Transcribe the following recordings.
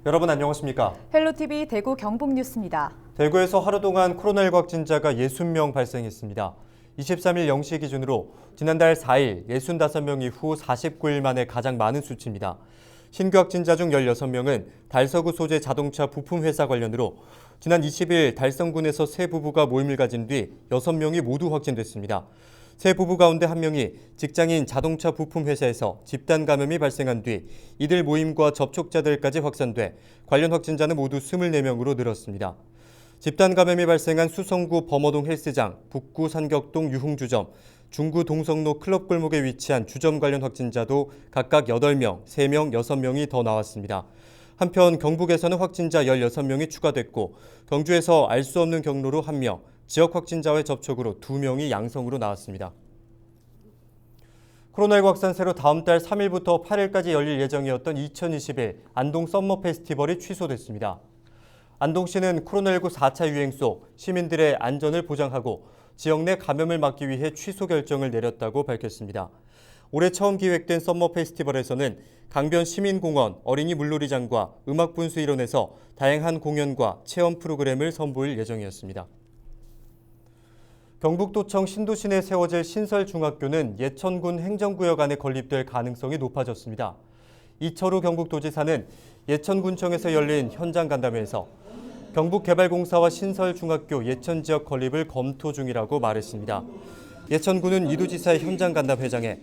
여러분 안녕하십니까? 헬로티비 대구 경북 뉴스입니다. 대구에서 하루 동안 코로나19 확진자가 60명 발생했습니다. 23일 0시 기준으로 지난달 4일 65명 이후 49일 만에 가장 많은 수치입니다. 신규 확진자 중 16명은 달서구 소재 자동차 부품 회사 관련으로 지난 20일 달성군에서 세 부부가 모임을 가진 뒤 6명이 모두 확진됐습니다. 세 부부 가운데 한 명이 직장인 자동차 부품 회사에서 집단 감염이 발생한 뒤 이들 모임과 접촉자들까지 확산돼 관련 확진자는 모두 24명으로 늘었습니다. 집단 감염이 발생한 수성구 범어동 헬스장, 북구 산격동 유흥주점, 중구 동성로 클럽 골목에 위치한 주점 관련 확진자도 각각 8명, 3명, 6명이 더 나왔습니다. 한편 경북에서는 확진자 16명이 추가됐고 경주에서 알 수 없는 경로로 1명, 지역 확진자와의 접촉으로 2명이 양성으로 나왔습니다. 코로나19 확산세로 다음 달 3일부터 8일까지 열릴 예정이었던 2021 안동 썸머 페스티벌이 취소됐습니다. 안동시는 코로나19 4차 유행 속 시민들의 안전을 보장하고 지역 내 감염을 막기 위해 취소 결정을 내렸다고 밝혔습니다. 올해 처음 기획된 썸머 페스티벌에서는 강변 시민공원 어린이 물놀이장과 음악분수 일원에서 다양한 공연과 체험 프로그램을 선보일 예정이었습니다. 경북도청 신도시내에 세워질 신설중학교는 예천군 행정구역 안에 건립될 가능성이 높아졌습니다. 이철우 경북도지사는 예천군청에서 열린 현장 간담회에서 경북개발공사와 신설중학교 예천지역 건립을 검토 중이라고 말했습니다. 예천군은 이 도지사의 현장 간담회장에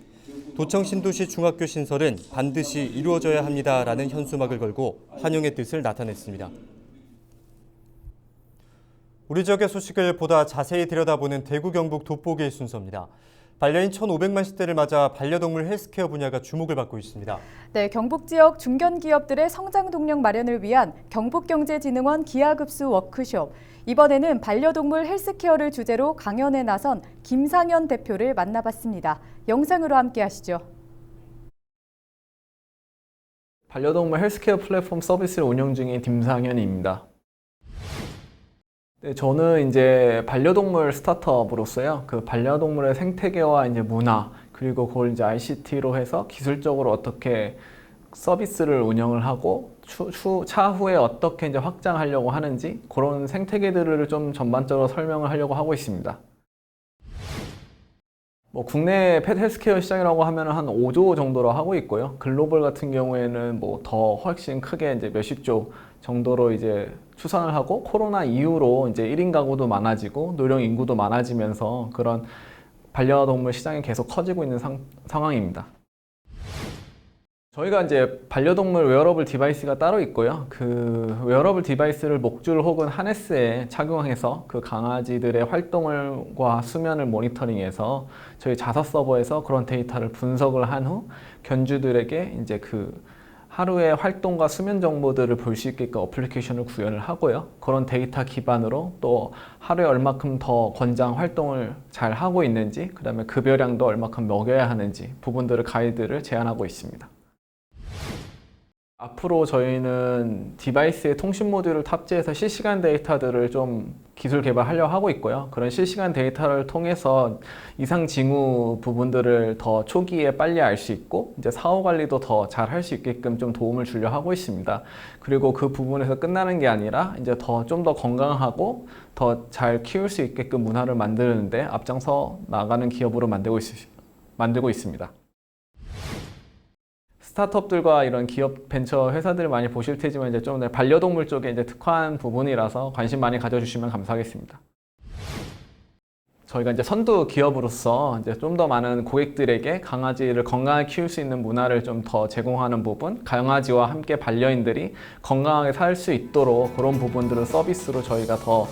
도청 신도시 중학교 신설은 반드시 이루어져야 합니다라는 현수막을 걸고 환영의 뜻을 나타냈습니다. 우리 지역의 소식을 보다 자세히 들여다보는 대구 경북 돋보기의 순서입니다. 반려인 1,500만 시대를 맞아 반려동물 헬스케어 분야가 주목을 받고 있습니다. 네, 경북 지역 중견기업들의 성장 동력 마련을 위한 경북경제진흥원 기하급수 워크숍. 이번에는 반려동물 헬스케어를 주제로 강연에 나선 김상현 대표를 만나봤습니다. 영상으로 함께 하시죠. 반려동물 헬스케어 플랫폼 서비스를 운영 중인 김상현입니다. 네, 저는 이제 반려동물 스타트업으로서요. 그 반려동물의 생태계와 이제 문화, 그리고 그걸 이제 ICT로 해서 기술적으로 어떻게 서비스를 운영을 하고 차후에 어떻게 이제 확장하려고 하는지 그런 생태계들을 좀 전반적으로 설명을 하려고 하고 있습니다. 국내 펫 헬스케어 시장이라고 하면 한 5조 정도로 하고 있고요. 글로벌 같은 경우에는 더 훨씬 크게 이제 몇십 조 정도로 이제 추산을 하고 코로나 이후로 이제 1인 가구도 많아지고 노령 인구도 많아지면서 그런 반려동물 시장이 계속 커지고 있는 상황입니다. 저희가 이제 반려동물 웨어러블 디바이스가 따로 있고요. 그 웨어러블 디바이스를 목줄 혹은 하네스에 착용해서 그 강아지들의 활동과 수면을 모니터링해서 저희 자사 서버에서 그런 데이터를 분석을 한 후 견주들에게 이제 그 하루의 활동과 수면 정보들을 볼 수 있게끔 어플리케이션을 구현을 하고요. 그런 데이터 기반으로 또 하루에 얼마큼 더 권장 활동을 잘 하고 있는지, 그다음에 급여량도 얼마큼 먹여야 하는지 부분들을 가이드를 제안하고 있습니다. 앞으로 저희는 디바이스에 통신 모듈을 탑재해서 실시간 데이터들을 좀 기술 개발하려고 하고 있고요. 그런 실시간 데이터를 통해서 이상 징후 부분들을 더 초기에 빨리 알 수 있고 이제 사후 관리도 더 잘 할 수 있게끔 좀 도움을 주려 하고 있습니다. 그리고 그 부분에서 끝나는 게 아니라 이제 좀 더 건강하고 더 잘 키울 수 있게끔 문화를 만드는데 앞장서 나가는 기업으로 만들고 있습니다. 스타트업들과 이런 기업 벤처 회사들을 많이 보실 테지만 이제 좀 반려동물 쪽에 이제 특화한 부분이라서 관심 많이 가져주시면 감사하겠습니다. 저희가 이제 선두 기업으로서 이제 좀 더 많은 고객들에게 강아지를 건강하게 키울 수 있는 문화를 좀 더 제공하는 부분, 강아지와 함께 반려인들이 건강하게 살 수 있도록 그런 부분들을 서비스로 저희가 더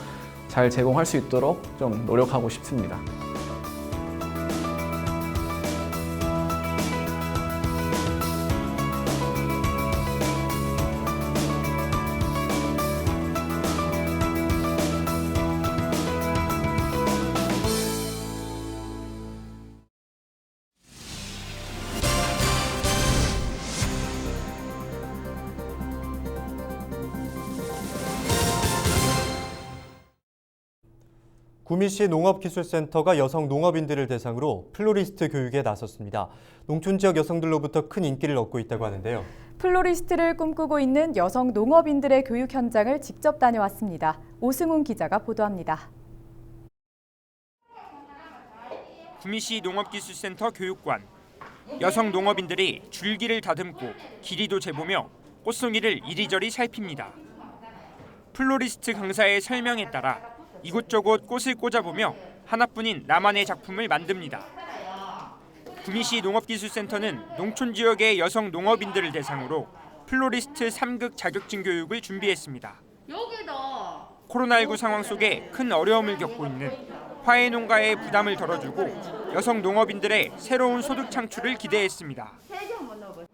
잘 제공할 수 있도록 좀 노력하고 싶습니다. 구미시 농업기술센터가 여성 농업인들을 대상으로 플로리스트 교육에 나섰습니다. 농촌 지역 여성들로부터 큰 인기를 얻고 있다고 하는데요. 플로리스트를 꿈꾸고 있는 여성 농업인들의 교육 현장을 직접 다녀왔습니다. 오승훈 기자가 보도합니다. 구미시 농업기술센터 교육관. 여성 농업인들이 줄기를 다듬고 길이도 재보며 꽃송이를 이리저리 살핍니다. 플로리스트 강사의 설명에 따라 이곳저곳 꽃을 꽂아보며 하나뿐인 나만의 작품을 만듭니다. 구미시 농업기술센터는 농촌 지역의 여성 농업인들을 대상으로 플로리스트 3급 자격증 교육을 준비했습니다. 코로나19 상황 속에 큰 어려움을 겪고 있는 화훼 농가의 부담을 덜어주고 여성 농업인들의 새로운 소득 창출을 기대했습니다.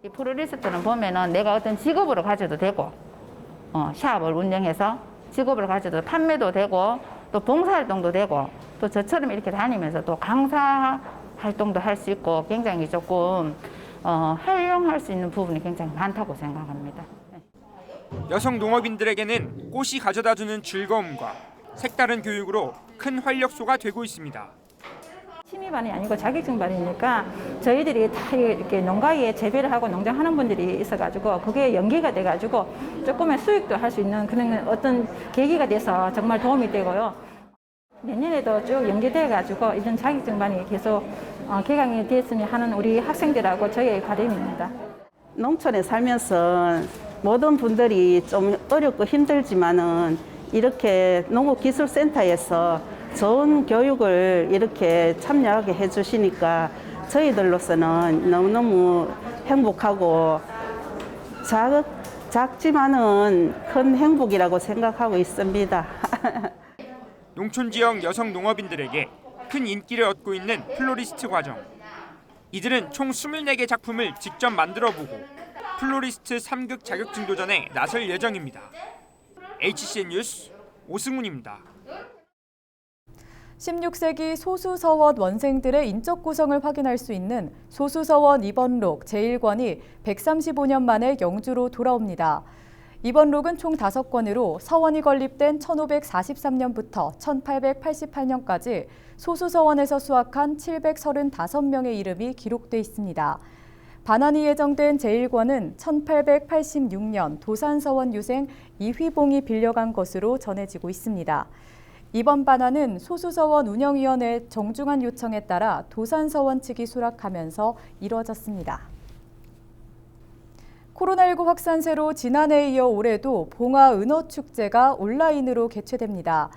이 플로리스트는 보면은 내가 어떤 직업으로 가져도 되고, 샵을 운영해서 직업으로 가져도 판매도 되고, 또 봉사활동도 되고, 또 저처럼 이렇게 다니면서 또 강사 활동도 할 수 있고 굉장히 조금 활용할 수 있는 부분이 굉장히 많다고 생각합니다. 여성 농업인들에게는 꽃이 가져다주는 즐거움과 색다른 교육으로 큰 활력소가 되고 있습니다. 취미반이 아니고 자격증반이니까 저희들이 다 이렇게 농가에 재배를 하고 농장하는 분들이 있어가지고 그게 연계가 돼가지고 조금의 수익도 할 수 있는 그런 어떤 계기가 돼서 정말 도움이 되고요. 내년에도 쭉 연계돼가지고 이런 자격증반이 계속 개강이 됐으면 하는 우리 학생들하고 저희의 바람입니다. 농촌에 살면서 모든 분들이 좀 어렵고 힘들지만은 이렇게 농업기술센터에서 좋은 교육을 이렇게 참여하게 해주시니까 저희들로서는 너무너무 행복하고 작지만은 큰 행복이라고 생각하고 있습니다. 농촌 지역 여성 농업인들에게 큰 인기를 얻고 있는 플로리스트 과정. 이들은 총 24개 작품을 직접 만들어보고 플로리스트 3급 자격증 도전에 나설 예정입니다. HCN 뉴스 오승훈입니다. 16세기 소수서원 원생들의 인적 구성을 확인할 수 있는 소수서원 2번록 제1권이 135년 만에 영주로 돌아옵니다. 이번 록은 총 5권으로 서원이 건립된 1543년부터 1888년까지 소수서원에서 수확한 735명의 이름이 기록돼 있습니다. 반환이 예정된 제1권은 1886년 도산서원 유생 이휘봉이 빌려간 것으로 전해지고 있습니다. 이번 반환은 소수서원 운영위원회 정중한 요청에 따라 도산서원 측이 수락하면서 이뤄졌습니다. 코로나19 확산세로 지난해에 이어 올해도 봉화은어축제가 온라인으로 개최됩니다.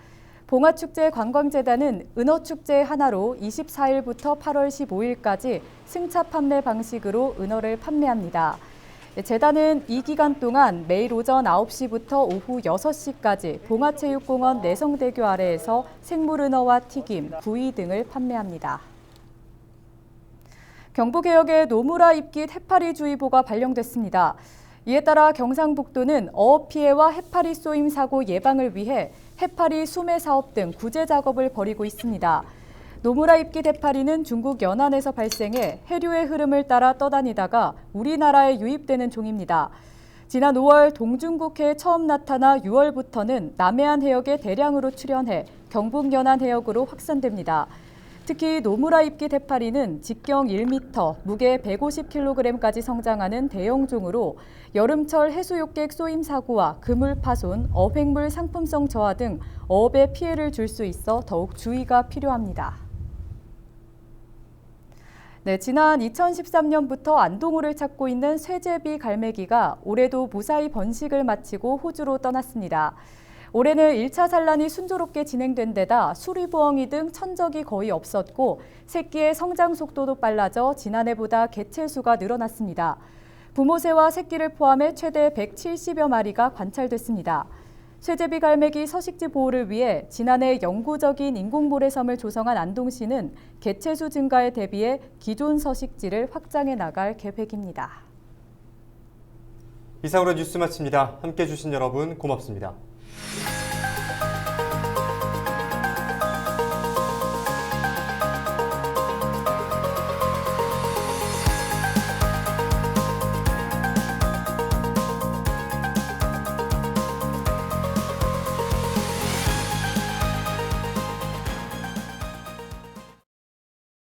봉화축제 관광재단은 은어축제 하나로 24일부터 8월 15일까지 승차 판매 방식으로 은어를 판매합니다. 재단은 이 기간 동안 매일 오전 9시부터 오후 6시까지 봉화체육공원 내성대교 아래에서 생물은어와 튀김, 구이 등을 판매합니다. 경북해역에 노무라 입깃 해파리주의보가 발령됐습니다. 이에 따라 경상북도는 어업 피해와 해파리 쏘임 사고 예방을 위해 해파리 수매 사업 등 구제 작업을 벌이고 있습니다. 노무라 입깃 해파리는 중국 연안에서 발생해 해류의 흐름을 따라 떠다니다가 우리나라에 유입되는 종입니다. 지난 5월 동중국해에 처음 나타나 6월부터는 남해안 해역에 대량으로 출현해 경북 연안 해역으로 확산됩니다. 특히 노무라 입깃 해파리는 직경 1m, 무게 150kg까지 성장하는 대형종으로 여름철 해수욕객 쏘임 사고와 그물 파손, 어획물 상품성 저하 등 어업에 피해를 줄 수 있어 더욱 주의가 필요합니다. 네, 지난 2013년부터 안동호를 찾고 있는 쇠제비 갈매기가 올해도 무사히 번식을 마치고 호주로 떠났습니다. 올해는 1차 산란이 순조롭게 진행된 데다 수리부엉이 등 천적이 거의 없었고 새끼의 성장 속도도 빨라져 지난해보다 개체수가 늘어났습니다. 부모새와 새끼를 포함해 최대 170여 마리가 관찰됐습니다. 쇠제비 갈매기 서식지 보호를 위해 지난해 영구적인 인공모래섬을 조성한 안동시는 개체수 증가에 대비해 기존 서식지를 확장해 나갈 계획입니다. 이상으로 뉴스 마칩니다. 함께해 주신 여러분 고맙습니다.